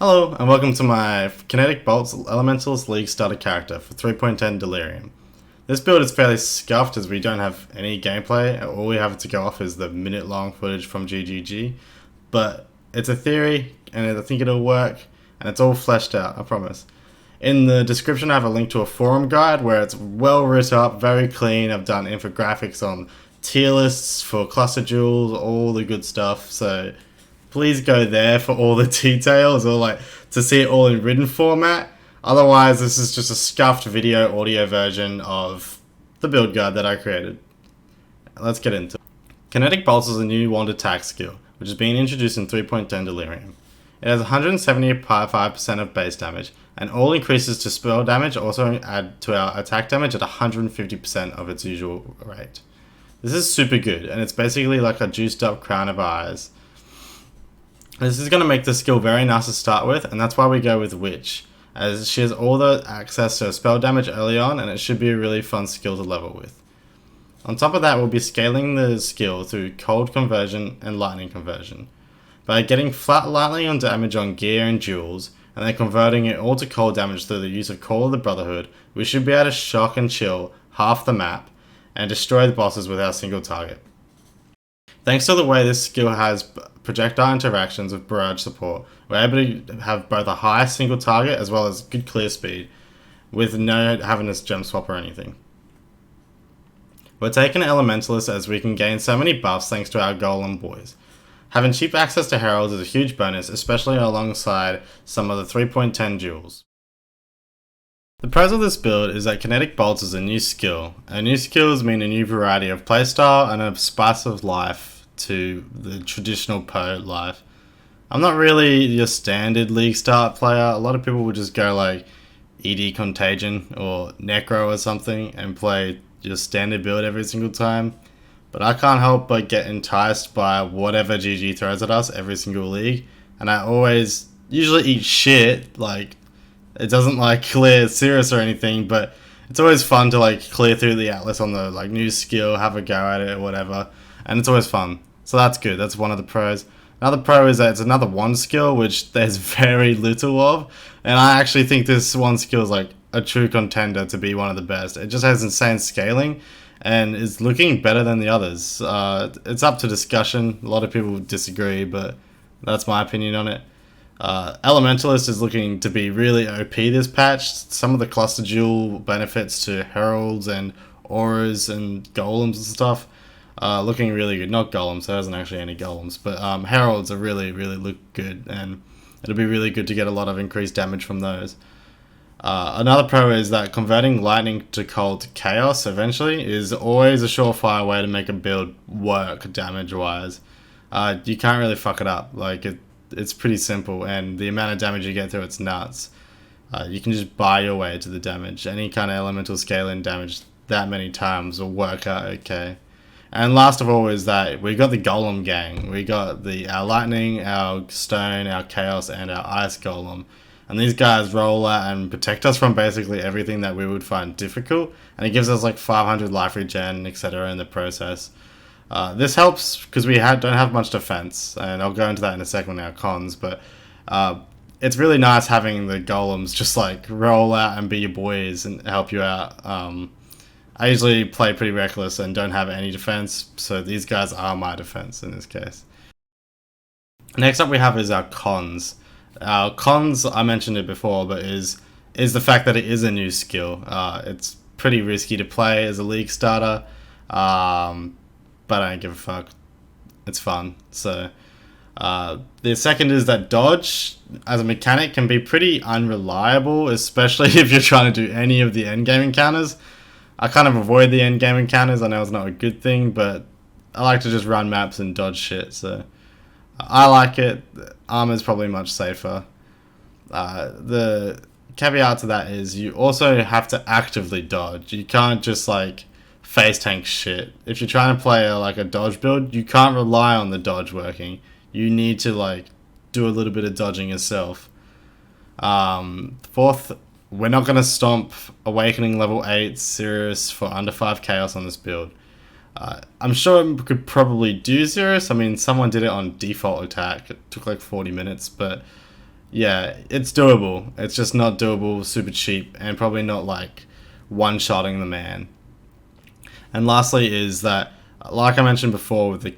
Hello, and welcome to my Kinetic Bolt's Elementalist League starter character for 3.10 Delirium. This build is fairly scuffed as we don't have any gameplay, all we have to go off is the minute-long footage from GGG, but it's a theory, and I think it'll work, and it's all fleshed out, I promise. In the description I have a link to a forum guide where it's well written up, very clean. I've done infographics on tier lists for cluster jewels, all the good stuff, so please go there for all the details or like to see it all in written format. Otherwise, this is just a scuffed video audio version of the build guide that I created. Let's get into it. Kinetic Bolt is a new wand attack skill, which is being introduced in 3.10 Delirium. It has 175% of base damage, and all increases to spell damage also add to our attack damage at 150% of its usual rate. This is super good, and it's basically like a juiced up Crown of Eyes. This is going to make the skill very nice to start with, and that's why we go with Witch, as she has all the access to spell damage early on, and it should be a really fun skill to level with. On top of that, we'll be scaling the skill through Cold Conversion and Lightning Conversion. By getting flat lightning on damage on gear and jewels, and then converting it all to cold damage through the use of Call of the Brotherhood, we should be able to shock and chill half the map, and destroy the bosses with our single target. Thanks to the way this skill has projectile interactions with barrage support, we're able to have both a high single target as well as good clear speed, with no having to jump swap or anything. We're taking Elementalist as we can gain so many buffs thanks to our Golem boys. Having cheap access to Heralds is a huge bonus, especially alongside some of the 3.10 jewels. The pros of this build is that Kinetic Bolt is a new skill, and new skills mean a new variety of playstyle and a spice of life to the traditional PoE life. I'm not really your standard league start player. A lot of people would just go like ED Contagion or Necro or something and play your standard build every single time. But I can't help but get enticed by whatever GG throws at us every single league, and I always usually eat shit. Like, it doesn't like clear serious or anything, but it's always fun to like clear through the atlas on the like new skill, have a go at it or whatever, and it's always fun. So that's good. That's one of the pros. Another pro is that it's another one skill, which there's very little of, and I actually think this one skill is like a true contender to be one of the best. It just has insane scaling and is looking better than the others. It's up to discussion. A lot of people disagree, but that's my opinion on it. Elementalist is looking to be really OP this patch. Some of the cluster jewel benefits to Heralds and Auras and Golems and stuff looking really good. Not Golems, there isn't actually any Golems, but Heralds are really look good, and it'll be really good to get a lot of increased damage from those. Another pro is that converting lightning to cold to chaos eventually is always a surefire way to make a build work damage wise. You can't really fuck it up. Like it's pretty simple, and the amount of damage you get through it's nuts. You can just buy your way to the damage. Any kind of elemental scaling damage that many times will work out okay. And last of all is that we got the Golem gang. We got our lightning, our stone, our chaos, and our ice golem. And these guys roll out and protect us from basically everything that we would find difficult. And it gives us like 500 life regen, etc. in the process. This helps because we don't have much defense, and I'll go into that in a second in our cons, but it's really nice having the golems just like roll out and be your boys and help you out. I usually play pretty reckless and don't have any defense, so these guys are my defense in this case. Next up we have is our cons. Our cons, I mentioned it before, but is the fact that it is a new skill. It's pretty risky to play as a league starter, but I don't give a fuck. It's fun. So the second is that dodge as a mechanic can be pretty unreliable, especially if you're trying to do any of the endgame encounters. I kind of avoid the endgame encounters. I know it's not a good thing, but I like to just run maps and dodge shit, so I like it. Armour is probably much safer. The caveat to that is you also have to actively dodge. You can't just like face tank shit. If you're trying to play like a dodge build, you can't rely on the dodge working. You need to like do a little bit of dodging yourself. Fourth, we're not going to stomp Awakening level 8 Sirius for under 5 chaos on this build. I'm sure it could probably do Sirius. I mean, someone did it on default attack. It took like 40 minutes, but Yeah, it's doable. It's just not doable super cheap, and probably not like one-shotting the man. And lastly is that, like I mentioned before with the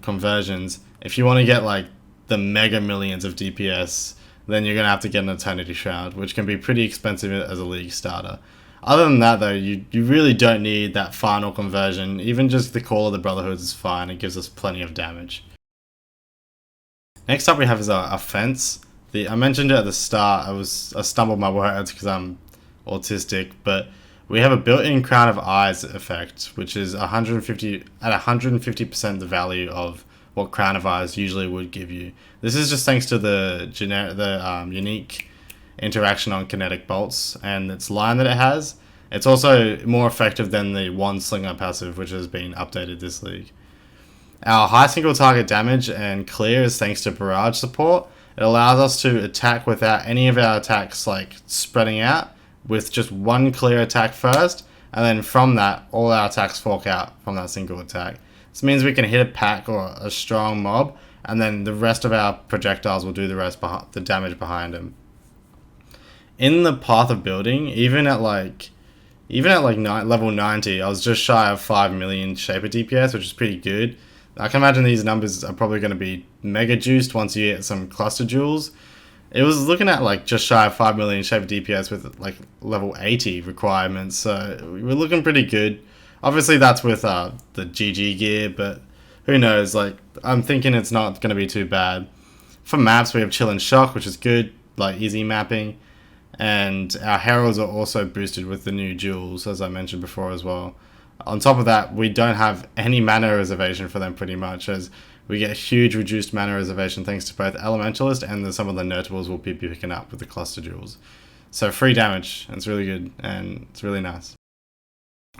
conversions, if you want to get like the mega millions of DPS, then you're going to have to get an Eternity Shroud, which can be pretty expensive as a league starter. Other than that, though, you really don't need that final conversion. Even just the Call of the Brotherhoods is fine. It gives us plenty of damage. Next up we have is our Fence. I mentioned it at the start. I stumbled my words because I'm autistic, but we have a built-in Crown of Eyes effect, which is 150% the value of what Crown of Eyes usually would give you. This is just thanks to the unique interaction on Kinetic Bolts and its line that it has. It's also more effective than the Wand Slinger passive, which has been updated this league. Our high single target damage and clear is thanks to barrage support. It allows us to attack without any of our attacks like spreading out, with just one clear attack first, and then from that, all our attacks fork out from that single attack. This means we can hit a pack or a strong mob, and then the rest of our projectiles will do the damage behind them. In the Path of Building, even at level 90, I was just shy of 5 million Shaper DPS, which is pretty good. I can imagine these numbers are probably going to be mega juiced once you get some cluster jewels. It was looking at like just shy of 5 million Shaper DPS with like level 80 requirements, so we're looking pretty good. Obviously that's with the GG gear, but who knows, like I'm thinking it's not going to be too bad. For maps we have Chill and Shock, which is good, like easy mapping, and our Heralds are also boosted with the new jewels, as I mentioned before as well. On top of that, we don't have any mana reservation for them pretty much, as we get huge reduced mana reservation thanks to both Elementalist and some of the notables we'll be picking up with the cluster jewels. So free damage, it's really good and it's really nice.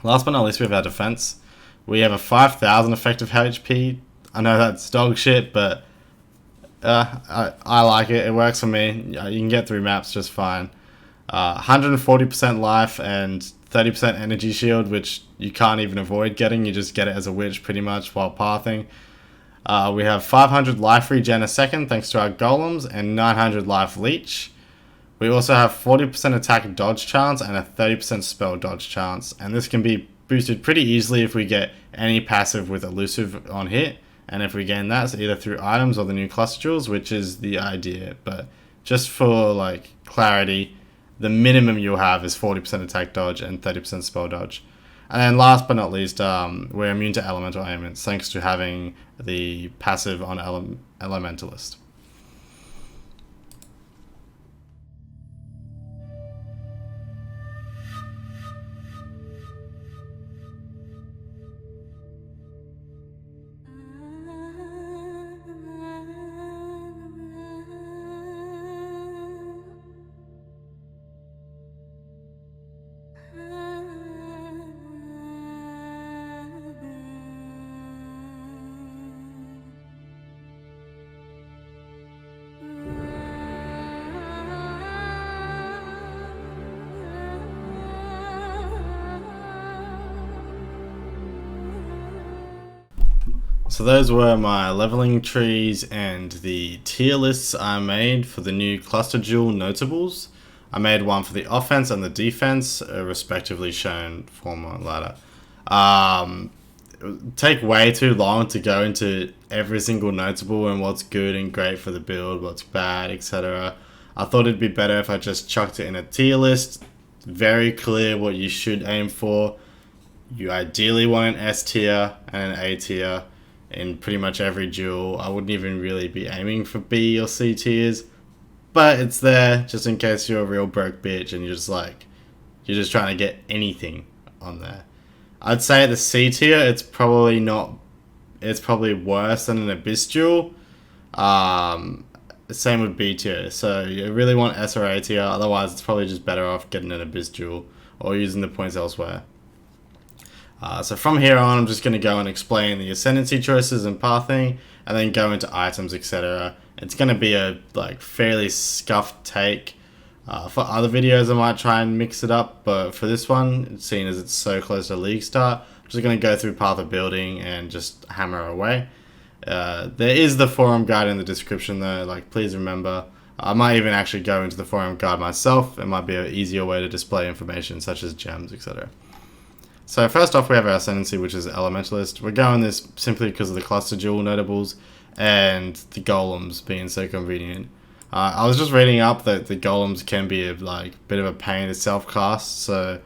Last but not least, we have our defense. We have a 5,000 effective HP. I know that's dog shit, but I like it. It works for me. You can get through maps just fine. 140% life and 30% energy shield, which you can't even avoid getting. You just get it as a witch pretty much while pathing. We have 500 life regen a second thanks to our golems and 900 life leech. We also have 40% attack dodge chance and a 30% spell dodge chance, and this can be boosted pretty easily if we get any passive with elusive on hit, and if we gain that, so either through items or the new cluster jewels, which is the idea. But just for like clarity, the minimum you'll have is 40% attack dodge and 30% spell dodge. And then last but not least, we're immune to elemental ailments thanks to having the passive on Elementalist. So those were my leveling trees and the tier lists I made for the new cluster jewel notables. I made one for the offense and the defense, respectively shown form on ladder. It would take way too long to go into every single notable and what's good and great for the build, what's bad, etc. I thought it'd be better if I just chucked it in a tier list. Very clear what you should aim for. You ideally want an S tier and an A tier in pretty much every duel. I wouldn't even really be aiming for B or C tiers, but it's there just in case you're a real broke bitch and you're just trying to get anything on there. I'd say the C tier, it's probably worse than an Abyss duel. Same with B tier, so you really want S or A tier, otherwise it's probably just better off getting an Abyss duel or using the points elsewhere. So from here on, I'm just going to go and explain the Ascendancy choices and pathing, and then go into items, etc. It's going to be a fairly scuffed take. For other videos, I might try and mix it up, but for this one, seeing as it's so close to league start, I'm just going to go through Path of Building and just hammer away. There is the forum guide in the description though, please remember. I might even actually go into the forum guide myself. It might be an easier way to display information such as gems, etc. So first off, we have our Ascendancy, which is Elementalist. We're going this simply because of the cluster jewel notables and the Golems being so convenient. I was just reading up that the Golems can be a bit of a pain to self-cast, so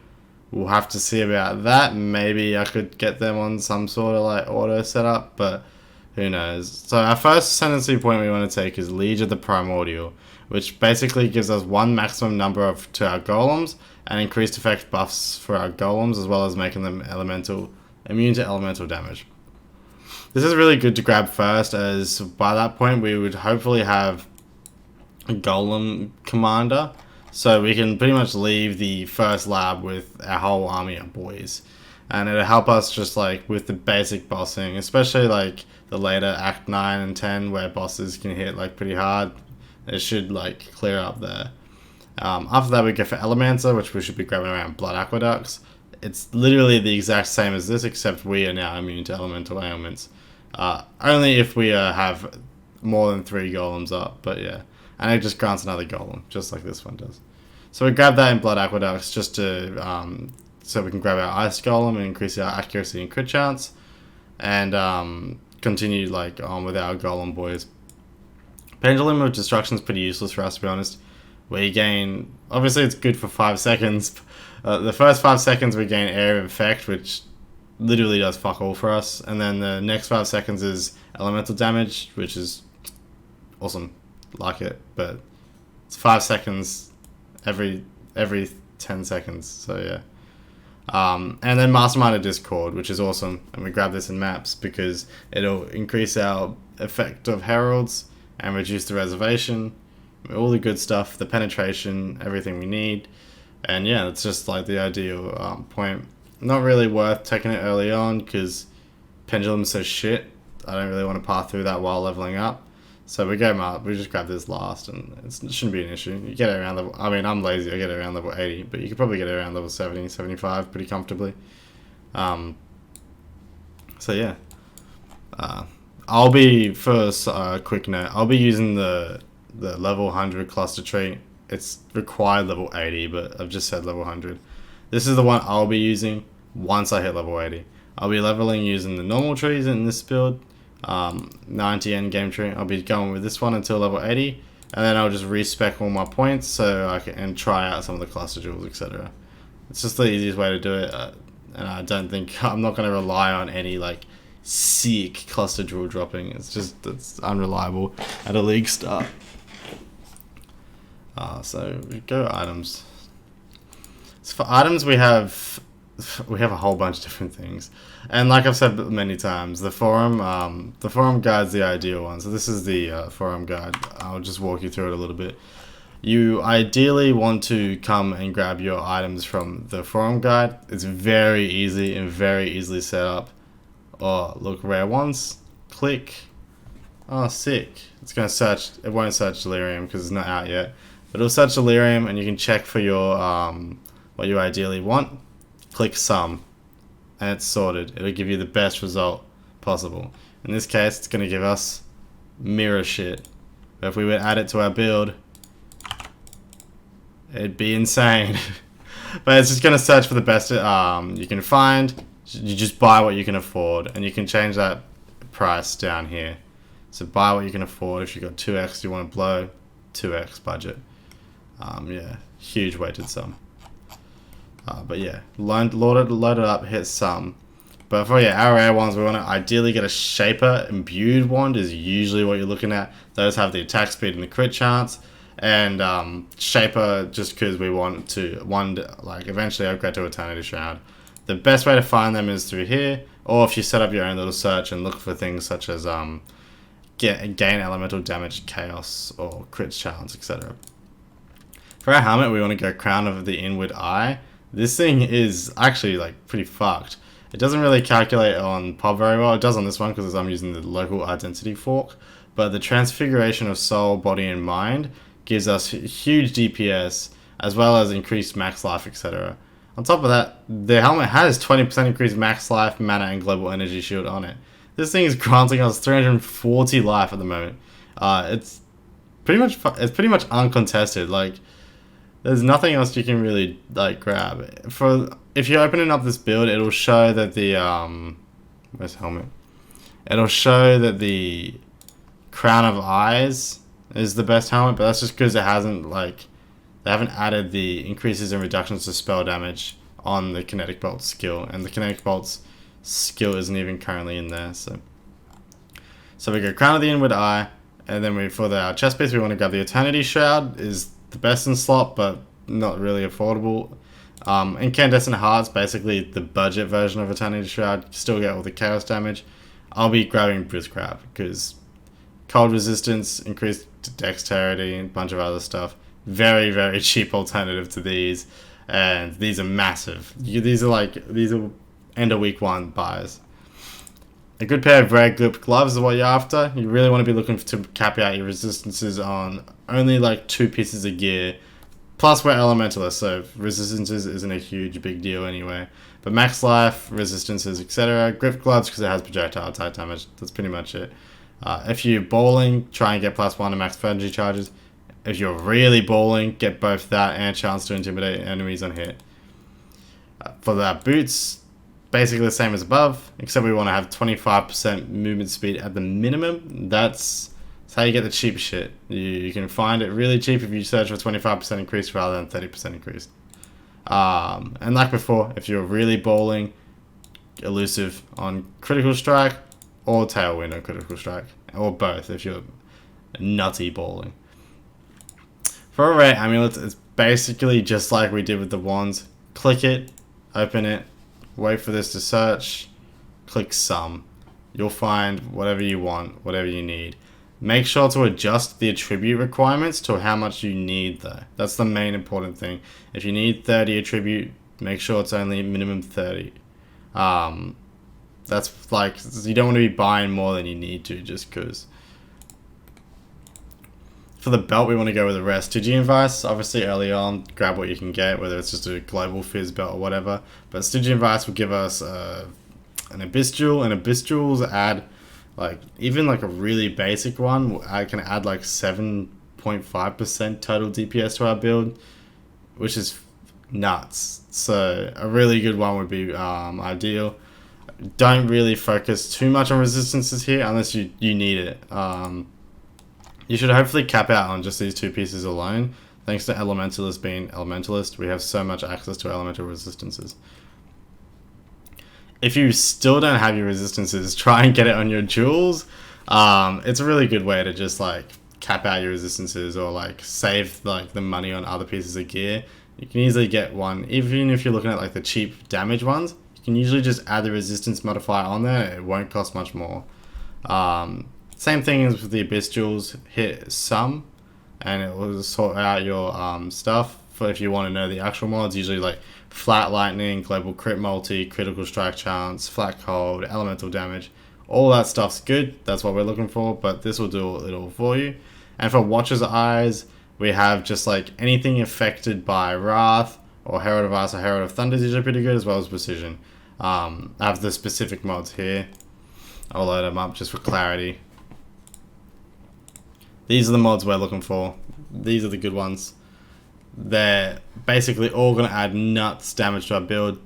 we'll have to see about that. Maybe I could get them on some sort of auto setup, but who knows. So our first Ascendancy point we want to take is Liege of the Primordial, which basically gives us one maximum number to our Golems and increased effect buffs for our Golems, as well as making them immune to elemental damage. This is really good to grab first, as by that point we would hopefully have a Golem commander, so we can pretty much leave the first lab with our whole army of boys, and it'll help us just with the basic bossing, especially the later Act 9 and 10 where bosses can hit pretty hard. It should clear up there. After that we go for Elementalist, which we should be grabbing around Blood Aqueducts. It's literally the exact same as this, except we are now immune to elemental ailments. Only if we have more than 3 golems up, but yeah. And it just grants another golem, just like this one does. So we grab that in Blood Aqueducts just to so we can grab our Ice Golem and increase our accuracy and crit chance, and continue on with our Golem boys. Pendulum of Destruction is pretty useless for us, to be honest. We gain, obviously it's good for 5 seconds. The first 5 seconds we gain Area of Effect, which literally does fuck all for us, and then the next 5 seconds is elemental damage, which is awesome, like it, but it's 5 seconds every 10 seconds, so yeah. And then Mastermind of Discord, which is awesome, and we grab this in maps because it'll increase our effect of Heralds and reduce the reservation, all the good stuff, the penetration, everything we need. And yeah, it's just the ideal point. Not really worth taking it early on because Pendulum's so shit. I don't really want to path through that while leveling up. So we just grab this last, and it shouldn't be an issue. You get it around level, I mean, I'm lazy, I get it around level 80, but you could probably get it around level 70, 75 pretty comfortably. So yeah. I'll be, first quick note, I'll be using the level 100 cluster tree. It's required level 80, but I've just said level 100. This is the one I'll be using once I hit level 80. I'll be leveling using the normal trees in this build, 90 end game tree. I'll be going with this one until level 80, and then I'll just respec all my points so I can try out some of the cluster jewels, etc. It's just the easiest way to do it, and I don't think I'm not going to rely on any sick cluster jewel dropping. It's unreliable at a league start. So we go items. So for items we have a whole bunch of different things, and like I've said many times, the forum guide's the ideal one. So this is the forum guide. I'll just walk you through it a little bit. You ideally want to come and grab your items from the forum guide. It's very easy and very easily set up. Oh, look, rare ones. Click. Oh, sick. It's gonna search. It won't search Delirium because it's not out yet, but it'll search Delirium, and you can check for your what you ideally want. Click sum, and it's sorted. It'll give you the best result possible. In this case, it's going to give us mirror shit. But if we would add it to our build, it'd be insane. But it's just going to search for the best you can find. You just buy what you can afford, and you can change that price down here. So buy what you can afford. If you've got 2x you want to blow, 2x budget. Yeah, huge weighted sum. But yeah, load it up, hit sum. But for our rare ones, we want to ideally get a Shaper. Imbued wand is usually what you're looking at. Those have the attack speed and the crit chance. And Shaper, just because we want to eventually upgrade to Eternity Shroud. The best way to find them is through here, or if you set up your own little search and look for things such as gain elemental damage, chaos, or crit challenge, etc. For our helmet, we want to go Crown of the Inward Eye. This thing is actually pretty fucked. It doesn't really calculate on pub very well. It does on this one because I'm using the local identity fork. But the transfiguration of soul, body, and mind gives us huge DPS as well as increased max life, etc. On top of that, the helmet has 20% increased max life, mana, and global energy shield on it. This thing is granting us 340 life at the moment. It's it's pretty much uncontested. Like, there's nothing else you can really like grab. If you're opening up this build, it'll show that the where's helmet? It'll show that the Crown of Eyes is the best helmet, but that's just because it hasn't they haven't added the increases and reductions to spell damage on the Kinetic Bolt skill, and the Kinetic Bolt's skill isn't even currently in there. So we go Crown of the Inward Eye, and then for our chest piece we want to grab the Eternity Shroud. Is the best in slot, but not really affordable. Incandescent Heart's basically the budget version of Eternity Shroud. You still get all the chaos damage. I'll be grabbing Briz Crab because cold resistance, increased dexterity, and a bunch of other stuff. Very, very cheap alternative to these, and these are massive. These are end of week 1 buys. A good pair of red grip gloves is what you're after. You really want to be looking to cap out your resistances on only like 2 pieces of gear. Plus we're Elementalist, so resistances isn't a huge big deal anyway. But max life, resistances, etc. Grip gloves because it has projectile attack damage. That's pretty much it. If you're bowling, try and get +1 to max energy charges. If you're really bowling, get both that and a chance to intimidate enemies on hit. For the boots, basically the same as above, except we want to have 25% movement speed at the minimum. That's how you get the cheap shit. You can find it really cheap if you search for 25% increase rather than 30% increase. And like before, if you're really bowling, elusive on critical strike or tailwind on critical strike, or both if you're nutty bowling. For a rare amulet, it's basically just like we did with the wands. Click it, open it, wait for this to search, click sum. You'll find whatever you want, whatever you need. Make sure to adjust the attribute requirements to how much you need though. That's the main important thing. If you need 30 attribute, make sure it's only minimum 30. That's like, you don't want to be buying more than you need to just because. For the belt, we want to go with a rare Stygian Vice. Obviously, early on, grab what you can get, whether it's just a global fizz belt or whatever. But Stygian Vice will give us an Abyss Jewel, and Abyss Jewels add, even a really basic one, I can add 7.5% total DPS to our build, which is nuts. So a really good one would be ideal. Don't really focus too much on resistances here unless you need it. You should hopefully cap out on just these 2 pieces alone. Thanks to Elementalist being Elementalist, we have so much access to elemental resistances. If you still don't have your resistances, try and get it on your jewels. It's a really good way to just cap out your resistances or save the money on other pieces of gear. You can easily get one, even if you're looking at the cheap damage ones. You can usually just add the resistance modifier on there. It won't cost much more. Same thing as with the Abyss Jewels, hit sum, and it will sort out your stuff. For if you want to know the actual mods, usually Flat Lightning, Global Crit Multi, Critical Strike Chance, Flat Cold, Elemental Damage. All that stuff's good, that's what we're looking for, but this will do it all for you. And for Watcher's Eyes, we have just anything affected by Wrath, or Herald of Ice or Herald of Thunder is usually pretty good, as well as Precision. I have the specific mods here. I'll load them up just for clarity. These are the mods we're looking for. These are the good ones. They're basically all going to add nuts damage to our build.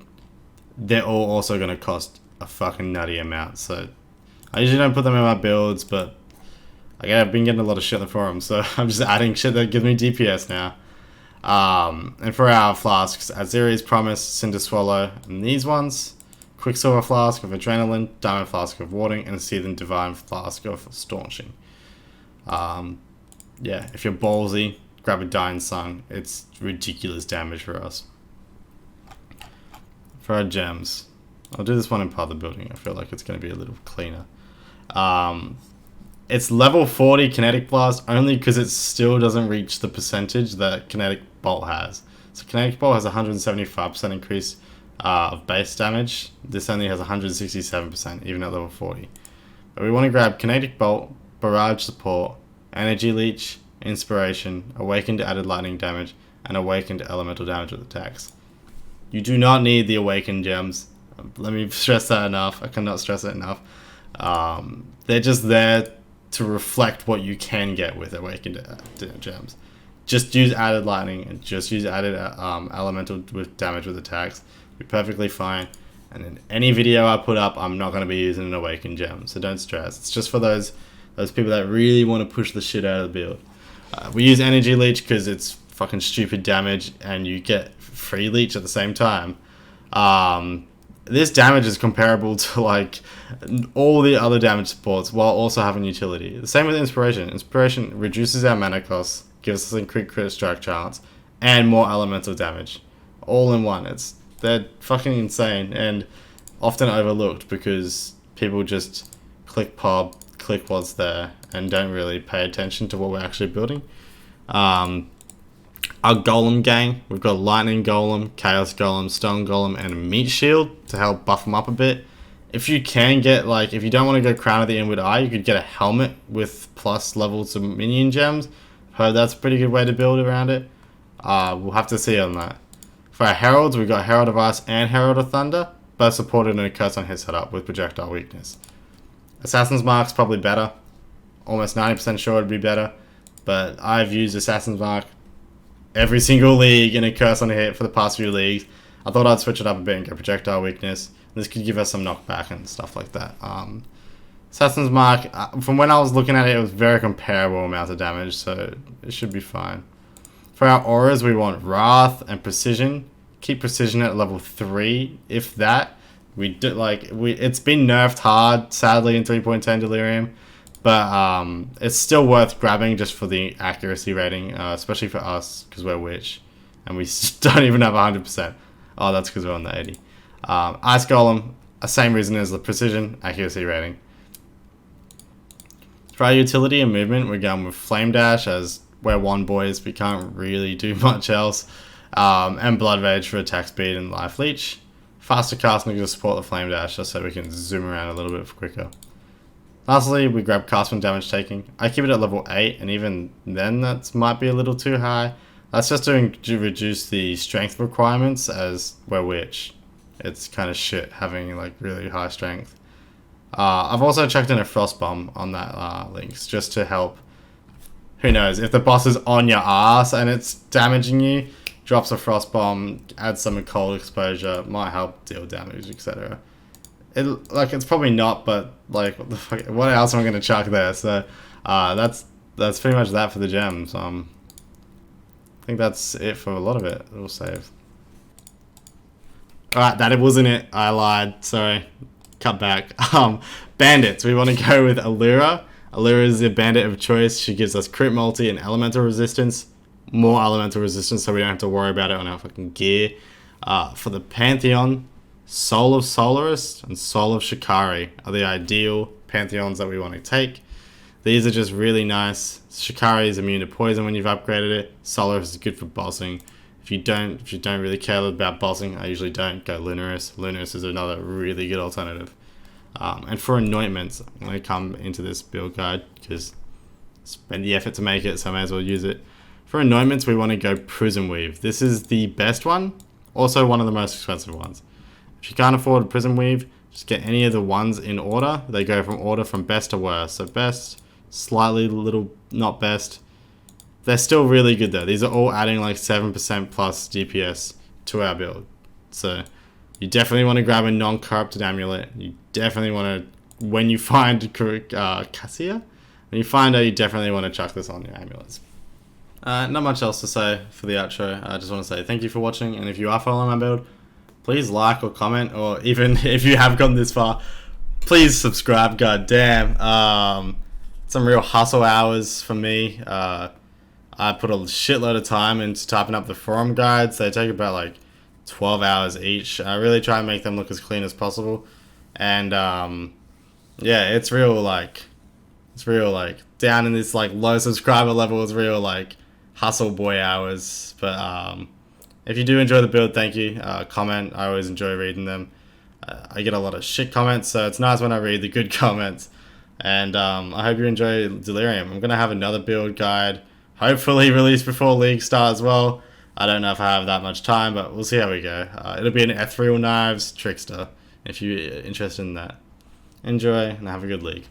They're all also going to cost a fucking nutty amount. So I usually don't put them in my builds, but I've been getting a lot of shit in the forum, so I'm just adding shit that gives me DPS now. And for our flasks, Aziri's Promise, Cinder Swallow, and these ones, Quicksilver Flask of Adrenaline, Diamond Flask of Warding, and Seething Divine Flask of Staunching. Yeah, if you're ballsy, grab a Dying Sun. It's ridiculous damage for us. For our gems, I'll do this one in part of the building. I feel like it's going to be a little cleaner. It's level 40 Kinetic Blast only because it still doesn't reach the percentage that Kinetic Bolt has. So Kinetic Bolt has 175% increase of base damage. This only has 167%, even at level 40. But we want to grab Kinetic Bolt, Barrage Support, Energy Leech, Inspiration, Awakened added lightning damage, and Awakened elemental damage with attacks. You do not need the Awakened gems. Let me stress that enough. I cannot stress it enough. They're just there to reflect what you can get with Awakened Gems. Just use added lightning and just use added elemental with damage with attacks. Be perfectly fine. And in any video I put up, I'm not going to be using an Awakened Gem, so don't stress. It's just for those people that really want to push the shit out of the build. We use Energy Leech because it's fucking stupid damage and you get free leech at the same time. This damage is comparable to like all the other damage supports while also having utility. The same with Inspiration. Inspiration reduces our mana costs, gives us increased crit strike chance, and more elemental damage. All in one. They're fucking insane and often overlooked because people just click pop, click what's there, and don't really pay attention to what we're actually building. Our Golem gang, we've got Lightning Golem, Chaos Golem, Stone Golem, and a Meat Shield to help buff them up a bit. If you can get, like, if you don't want to go Crown of the Inward Eye, you could get a helmet with plus levels of minion gems. I've heard that's a pretty good way to build around it. We'll have to see on that. For our Heralds, we've got Herald of Ice and Herald of Thunder, both supported in a Curse on his setup with Projectile Weakness. Assassin's Mark's probably better. Almost 90% sure it'd be better. But I've used Assassin's Mark every single league in a Curse on a hit for the past few leagues. I thought I'd switch it up a bit and go Projectile Weakness. This could give us some knockback and stuff like that. Assassin's Mark, from when I was looking at it, it was very comparable amount of damage, so it should be fine. For our auras, we want Wrath and Precision. Keep Precision at level 3, if that. It's been nerfed hard, sadly, in 3.10 Delirium. But it's still worth grabbing just for the accuracy rating, especially for us, because we're Witch. And we don't even have 100%. Oh, that's because we're on the 80. Ice Golem, same reason as the Precision, accuracy rating. For our utility and movement, we're going with Flame Dash, as we're one boys, we can't really do much else. And Blood Rage for attack speed and life leech. Faster casting to support the Flame Dash, just so we can zoom around a little bit quicker. Lastly, we grab cast when damage taking. I keep it at level 8, and even then that might be a little too high. That's just to reduce the strength requirements, as we're Witch. It's kind of shit having like really high strength. I've also checked in a Frost Bomb on that links, just to help. Who knows, if the boss is on your ass and it's damaging you, drops a Frost Bomb, adds some cold exposure, might help deal damage, etc. It's probably not, but like what else am I gonna chuck there? So that's pretty much that for the gems. I think that's it for a lot of it. We'll save. Alright, that wasn't it. I lied. Sorry. Cut back. Bandits. We want to go with Allura. Allura is the bandit of choice. She gives us crit multi and elemental resistance. More elemental resistance, so we don't have to worry about it on our fucking gear. For the Pantheon, Soul of Solaris and Soul of Shikari are the ideal Pantheons that we want to take. These are just really nice. Shikari is immune to poison when you've upgraded it. Solaris is good for bossing. If you don't really care about bossing, I usually don't go Lunaris. Lunaris is another really good alternative. And for Anointments, I'm going to come into this build guide because spend the effort to make it, so I may as well use it. For Anointments, we want to go Prism Weave. This is the best one, also one of the most expensive ones. If you can't afford a Prism Weave, just get any of the ones in order. They go from best to worst. So best, slightly little not best. They're still really good though. These are all adding like 7% plus DPS to our build. So you definitely want to grab a non-corrupted amulet. You definitely want to, when you find Cassia, when you find her, you definitely want to chuck this on your amulets. Not much else to say for the outro. I just want to say thank you for watching, and if you are following my build, please like or comment, or even if you have gotten this far, please subscribe. God damn. Some real hustle hours for me. I put a shitload of time into typing up the forum guides. They take about like 12 hours each. I really try and make them look as clean as possible. And yeah, it's real like down in this like low subscriber level. It's real like hustle boy hours. But if you do enjoy the build, thank you. Comment. I always enjoy reading them. I get a lot of shit comments, so it's nice when I read the good comments. And I hope you enjoy Delirium. I'm gonna have another build guide, hopefully released before League start as well. I don't know if I have that much time, but we'll see how we go. It'll be an Ethereal Knives Trickster, if you're interested in that. Enjoy, and have a good League.